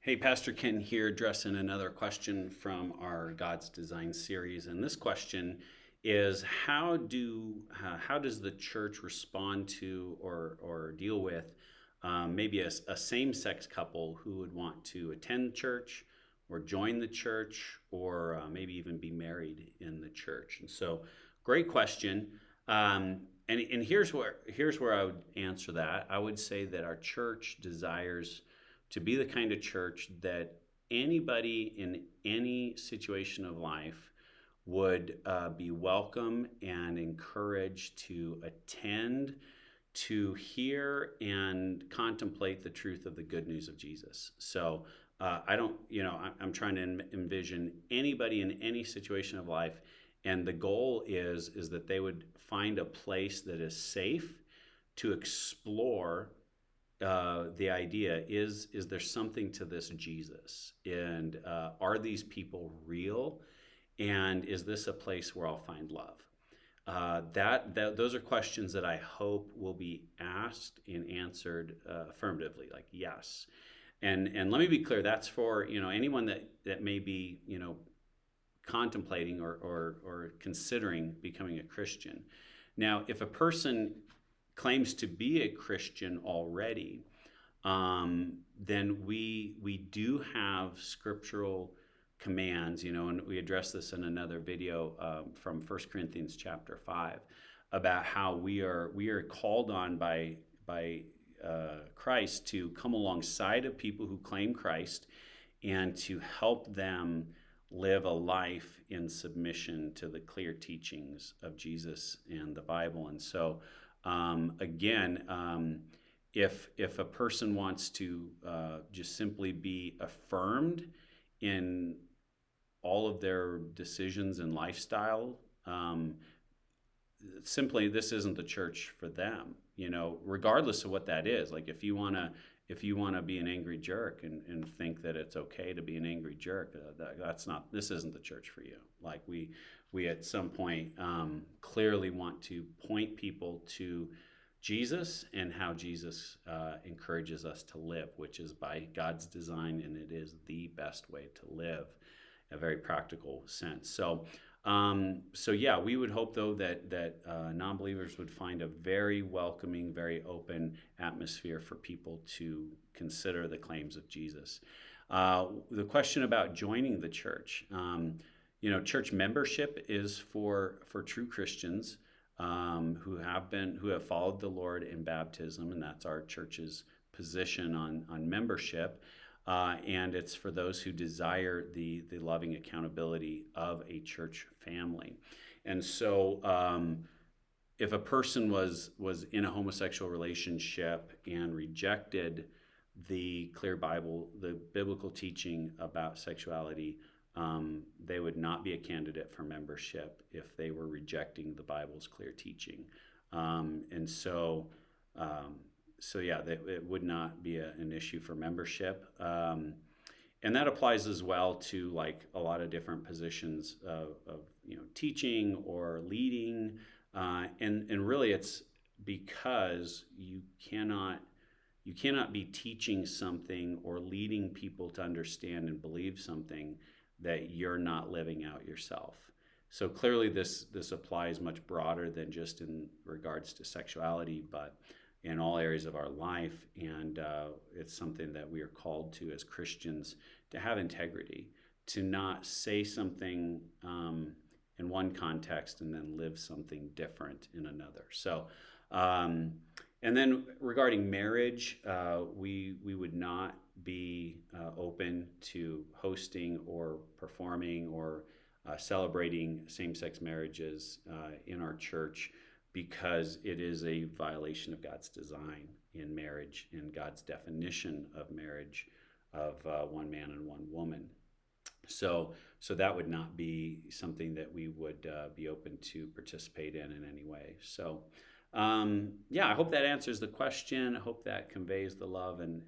Hey, Pastor Ken here, addressing another question from our God's Design series. And this question is how does the church respond to or deal with maybe a same-sex couple who would want to attend church or join the church or maybe even be married in the church? And so, great question. And here's where I would answer that. I would say that our church desires to be the kind of church that anybody in any situation of life would be welcome and encouraged to attend, to hear and contemplate the truth of the good news of Jesus. So I don't, I'm trying to envision anybody in any situation of life, and the goal is that they would find a place that is safe to explore the idea is there something to this Jesus, and are these people real, and is this a place where I'll find love? That those are questions that I hope will be asked and answered affirmatively, like yes. And let me be clear, that's for anyone that may be contemplating or considering becoming a Christian. Now, if a person claims to be a Christian already, then we do have scriptural commands, and we address this in another video from 1 Corinthians chapter 5 about how we are called on by Christ to come alongside of people who claim Christ and to help them live a life in submission to the clear teachings of Jesus and the Bible. And so again, if a person wants to just simply be affirmed in all of their decisions and lifestyle, simply this isn't the church for them. Regardless of what that is. Like if you wanna be an angry jerk and think that it's okay to be an angry jerk, this isn't the church for you. Like we at some point clearly want to point people to Jesus and how Jesus encourages us to live, which is by God's design, and it is the best way to live, a very practical sense. So yeah, we would hope though that non-believers would find a very welcoming, very open atmosphere for people to consider the claims of Jesus. The question about joining the church, church membership is for true Christians who have followed the Lord in baptism, and that's our church's position on membership. And it's for those who desire the loving accountability of a church family. And so if a person was in a homosexual relationship and rejected the clear Bible, the biblical teaching about sexuality, they would not be a candidate for membership if they were rejecting the Bible's clear teaching. And so yeah, it would not be an issue for membership. And that applies as well to like a lot of different positions of teaching or leading. And really it's because you cannot be teaching something or leading people to understand and believe something that you're not living out yourself. So clearly this applies much broader than just in regards to sexuality, but in all areas of our life. And it's something that we are called to as Christians, to have integrity, to not say something in one context and then live something different in another. So, and then regarding marriage, we would not be open to hosting or performing or celebrating same-sex marriages in our church, because it is a violation of God's design in marriage and God's definition of marriage of one man and one woman. So that would not be something that we would be open to participate in any way. So yeah, I hope that answers the question. I hope that conveys the love and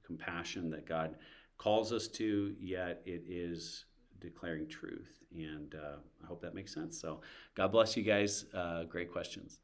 compassion that God calls us to, yet it is declaring truth. And I hope that makes sense. So God bless you guys. Great questions.